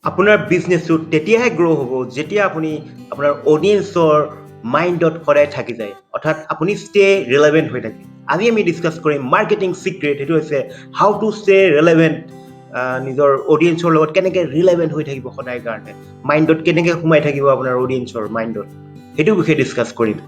আপোনাৰ বিজনেছটো তেতিয়াহে গ্ৰ' হ'ব যেতিয়া আপুনি আপোনাৰ অডিয়েন্সৰ মাইণ্ডত সদায় থাকি যায়, অৰ্থাৎ আপুনি ষ্টে ৰিলেভেণ্ট হৈ থাকে। আজি আমি ডিছকাছ কৰিম মাৰ্কেটিং চিক্ৰেট, সেইটো হৈছে হাউ টু ষ্টে ৰিলেভেণ্ট, নিজৰ অডিয়েন্সৰ লগত কেনেকৈ ৰিলেভেণ্ট হৈ থাকিব সদায় কাৰণে, মাইণ্ডত কেনেকৈ সোমাই থাকিব আপোনাৰ অডিয়েন্সৰ মাইণ্ডত, সেইটো বিষয়ে ডিছকাছ কৰিম।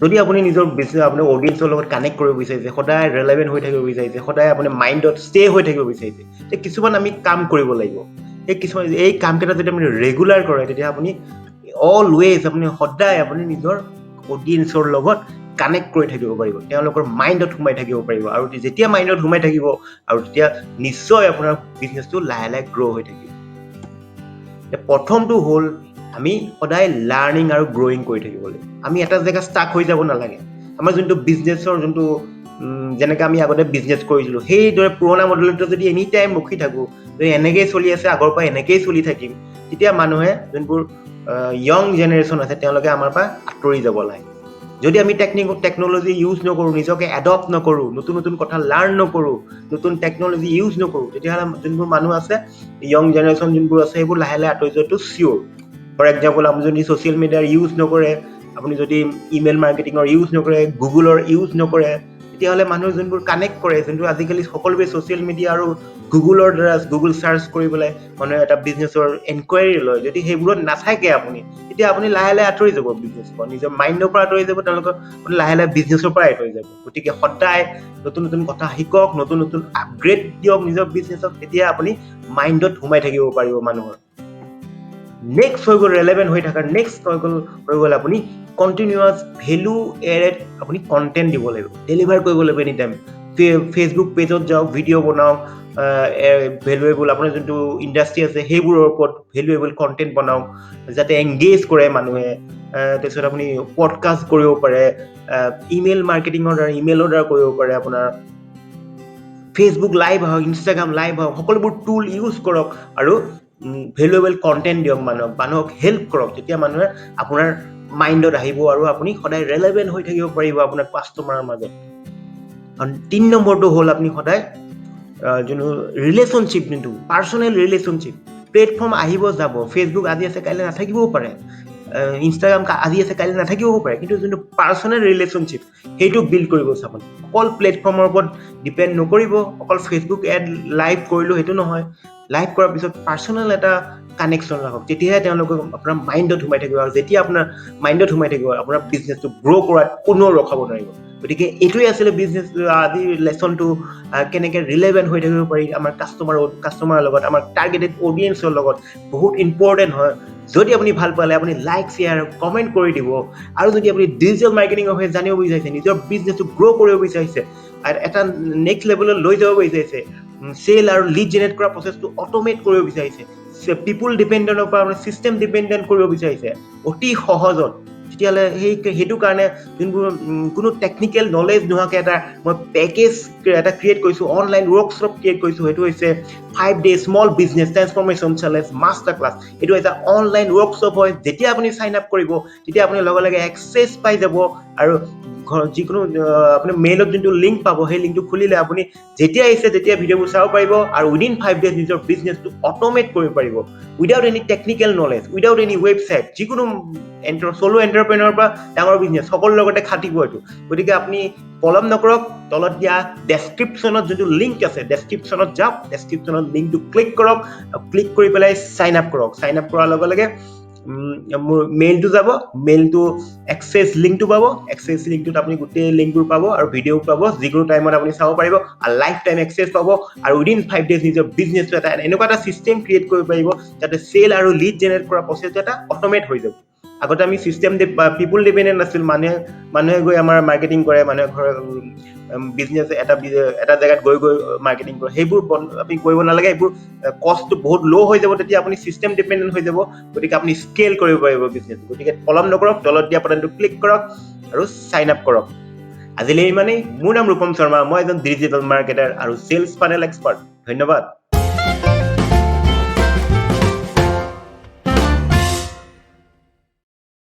যদি আপুনি নিজৰ আপোনাৰ অডিয়েন্সৰ লগত কানেক্ট কৰিব বিচাৰিছে, সদায় ৰিলেভেণ্ট হৈ থাকিব বিচাৰিছে, সদায় আপুনি মাইণ্ডত ষ্টে হৈ থাকিব বিচাৰিছে, তেতিয়া কিছুমান আমি কাম কৰিব লাগিব। এই কামকেইটা যদি আপুনি ৰেগুলাৰ কৰে, তেতিয়া আপুনি অলৱেজ আপুনি সদায় আপুনি নিজৰ অডিয়েন্সৰ লগত কানেক্ট কৰি থাকিব পাৰিব, তেওঁলোকৰ মাইণ্ডত সোমাই থাকিব পাৰিব, আৰু যেতিয়া মাইণ্ডত সোমাই থাকিব আৰু তেতিয়া নিশ্চয় আপোনাৰ বিজনেছটো লাহে লাহে গ্ৰ' হৈ থাকিব। প্ৰথমটো হ'ল আমি সদায় লাৰ্ণিং আৰু গ্ৰ'য়িং কৰি থাকিব লাগিব। আমি এটা জেগা ষ্টাক হৈ যাব নালাগে। আমাৰ যোনটো বিজনেছৰ যোনটো যেনেকৈ আমি আগতে বিজনেছ কৰিছিলোঁ, সেইদৰে পুৰণা মডেলটো যদি এনি টাইম ৰখি থাকোঁ, যদি এনেকেই চলি আছে আগৰ পৰা এনেকেই চলি থাকিম, তেতিয়া মানুহে যোনবোৰ য়ং জেনেৰেশ্যন আছে তেওঁলোকে আমাৰ পৰা আঁতৰি যাব লাগে। যদি আমি টেকন'লজি ইউজ নকৰোঁ, নিজকে এডপ্ট নকৰোঁ, নতুন নতুন কথা লাৰ্ণ নকৰোঁ, নতুন টেকন'লজি ইউজ নকৰোঁ, তেতিয়াহ'লে যোনবোৰ মানুহ আছে, য়ং জেনেৰেশ্যন যোনবোৰ আছে, সেইবোৰ লাহে লাহে আঁতৰি যোৱাটো চিয়'ৰ। ফৰ এক্সাম্পল, আপুনি যদি ছ'চিয়েল মিডিয়াৰ ইউজ নকৰে, আপুনি যদি ইমেইল মাৰ্কেটিঙৰ ইউজ নকৰে, গুগলৰ ইউজ নকৰে, তেতিয়াহ'লে মানুহ যোনবোৰ কানেক্ট কৰে, যোনটো আজিকালি সকলোৱে ছ'চিয়েল মিডিয়া আৰু গুগলৰ দ্বাৰা গুগল চাৰ্চ কৰি পেলাই মানুহে এটা বিজনেছৰ এনকুৱাৰী লয়, যদি সেইবোৰত নাথাকে আপুনি, তেতিয়া আপুনি লাহে লাহে আঁতৰি যাব বিজনেছৰ পৰা, নিজৰ মাইণ্ডৰ পৰা আঁতৰি যাব, তেওঁলোকৰ আপুনি লাহে লাহে বিজনেছৰ পৰা আঁতৰি যাব। গতিকে সদায় নতুন নতুন কথা শিকক, নতুন নতুন আপগ্ৰেড দিয়ক নিজৰ বিজনেছক, তেতিয়া আপুনি মাইণ্ডত সোমাই থাকিব পাৰিব মানুহৰ। নেক্সট হৈ গ'ল ৰেলেভেণ্ট হৈ থকাৰ, নেক্সট হৈ গ'ল আপুনি কণ্টিনিউৱাছ ভেলু এডেড আপুনি কণ্টেণ্ট দিব লাগিব, ডেলিভাৰ কৰিব লাগিব এনি টাইম। ফেচবুক পেজত যাওক, ভিডিঅ' বনাওক, ভেলুৱেবল আপোনাৰ যোনটো ইণ্ডাষ্ট্ৰি আছে সেইবোৰৰ ওপৰত ভেলুৱেবল কণ্টেণ্ট বনাওক, যাতে এংগেজ কৰে মানুহে। তাৰপিছত আপুনি পডকাষ্ট কৰিব পাৰে, ইমেইল মাৰ্কেটিঙৰ দ্বাৰা, ইমেইলৰ দ্বাৰা কৰিব পাৰে, আপোনাৰ ফেচবুক লাইভ হওক, ইনষ্টাগ্ৰাম লাইভ হওক, সকলোবোৰ টুল ইউজ কৰক আৰু ভেলুৱেবল কণ্টেণ্ট দিয়ক মানুহক হেল্প কৰক, তেতিয়া মানুহে আপোনাৰ মাইণ্ডত আহিব আৰু আপুনি সদায় ৰেলেভেণ্ট হৈ থাকিব পাৰিব আপোনাৰ কাষ্টমাৰৰ মাজত। আৰু 3 নম্বৰটো হ'ল আপুনি সদায় যোনটো ৰিলেশ্যনশ্বিপ, যোনটো পাৰ্চনেল ৰিলেশ্যনশ্বিপ, প্লেটফৰ্ম আহিব যাব, ফেচবুক আজি আছে কাইলৈ নাথাকিবও পাৰে, ইনষ্টাগ্ৰাম আজি আছে কাইলৈ নাথাকিবও পাৰে, কিন্তু যোনটো পাৰ্চনেল ৰিলেশ্যনশ্বিপ সেইটো বিল্ড কৰিব চাব। অকল প্লেটফৰ্মৰ ওপৰত ডিপেণ্ড নকৰিব, অকল ফেচবুক এড লাইভ কৰিলোঁ সেইটো নহয়, লাইভ কৰাৰ পিছত পাৰ্চনেল এটা কানেকশ্যন ৰাখক, তেতিয়াহে তেওঁলোকে আপোনাৰ মাইণ্ডত সোমাই থাকিব, আৰু যেতিয়া আপোনাৰ মাইণ্ডত সোমাই থাকিব আপোনাৰ বিজনেছটো গ্ৰ' কৰাত কোনেও ৰখাব নোৱাৰিব। গতিকে এইটোৱে আছিলে বিজনেছ আজিৰ লেচনটো, কেনেকৈ ৰিলেভেণ্ট হৈ থাকিব পাৰি আমাৰ কাষ্টমাৰৰ লগত, আমাৰ টাৰ্গেটেড অডিয়েন্সৰ লগত, বহুত ইম্পৰ্টেণ্ট হয়। যদি আপুনি ভাল পালে আপুনি লাইক, শ্বেয়াৰ, কমেণ্ট কৰি দিব। আৰু যদি আপুনি ডিজিটেল মাৰ্কেটিঙৰ বিষয়ে জানিব বিচাৰিছে, নিজৰ বিজনেছটো গ্ৰ' কৰিব বিচাৰিছে, এটা নেক্সট লেভেলত লৈ যাব বিচাৰিছে, চেল আৰু লিড জেনেৰেট কৰা প্ৰচেছটো অট'মেট কৰিব বিচাৰিছে, পিপুল ডিপেণ্ডেণ্টৰ পৰা আপুনি ছিষ্টেম ডিপেণ্ডেণ্ট কৰিব বিচাৰিছে অতি সহজত, তেতিয়াহ'লে সেইটো কাৰণে যোনবোৰ কোনো টেকনিকেল নলেজ নোহোৱাকৈ মই পেকেজ এটা ক্ৰিয়েট কৰিছোঁ, অনলাইন ৱৰ্কশ্বপ ক্ৰিয়েট কৰিছোঁ, সেইটো হৈছে 5 day small business transformation challenge master class. এইটো এটা অনলাইন ৱৰ্কশ্বপ হয়, যেতিয়া আপুনি চাইন আপ কৰিব তেতিয়া আপুনি লগে লগে এক্সেছ পাই যাব, আৰু যিকোনো আপুনি মেইলত যোনটো লিংক পাব, সেই লিংকটো খুলিলে আপুনি যেতিয়া ইচ্ছা তেতিয়া ভিডিঅ'বোৰ চাব পাৰিব, আৰু উইদিন 5 ডেজ নিজৰ বিজনেছটো অট'মেট কৰিব পাৰিব, without any technical knowledge, without any website. যিকোনো চ'ল' এণ্টাৰপ্ৰেনৰ পৰা ডাঙৰ বিজনেছ সকলোৰ লগতে খাটিব এইটো। গতিকে আপুনি পলম নকৰক, তলত দিয়া ডেছক্ৰিপশ্যনত যোনটো লিংক আছে, ডেছক্ৰিপশ্যনত যাওক, ডেছক্ৰিপশ্যনত লিংকটো ক্লিক কৰক, ক্লিক কৰি পেলাই চাইন আপ কৰক। চাইন আপ কৰাৰ লগে লগে মোৰ মেইলটো যাব, মেইলটো এক্সেছ লিংকটো পাব, এক্সেছ লিংকটোত আপুনি গোটেই লিংকবোৰ পাব আৰু ভিডিঅ' পাব, যিকোনো টাইমত আপুনি চাব পাৰিব, আৰু লাইফ টাইম এক্সেছ পাব, আৰু উইদিন 5 ডেজ নিজৰ বিজনেছটো এনেকুৱা এটা ছিষ্টেম ক্ৰিয়েট কৰিব পাৰিব যাতে চেল আৰু লিড জেনেৰেট কৰা প্ৰচেছটো এটা অট'মেট হৈ যাব। আগতে আমি ছিষ্টেম পিপুল ডিপেণ্ডেণ্ট আছিল, মানুহে গৈ আমাৰ মাৰ্কেটিং কৰে, মানুহে ঘৰৰ বিজনেছ এটা জেগাত গৈ মাৰ্কেটিং কৰে, সেইবোৰ আপুনি কৰিব নালাগে, সেইবোৰ কষ্টটো বহুত ল' হৈ যাব, তেতিয়া আপুনি ছিষ্টেম ডিপেণ্ডেণ্ট হৈ যাব, গতিকে আপুনি স্কেল কৰিব পাৰিব বিজনেছ। গতিকে পলম নকৰক, তলত দিয়া বাটনটো ক্লিক কৰক আৰু চাইন আপ কৰক। আজিলৈ ইমানেই। মোৰ নাম ৰূপম শৰ্মা, মই এজন ডিজিটেল মাৰ্কেটাৰ আৰু চেলছ ফানেল এক্সপাৰ্ট। ধন্যবাদ।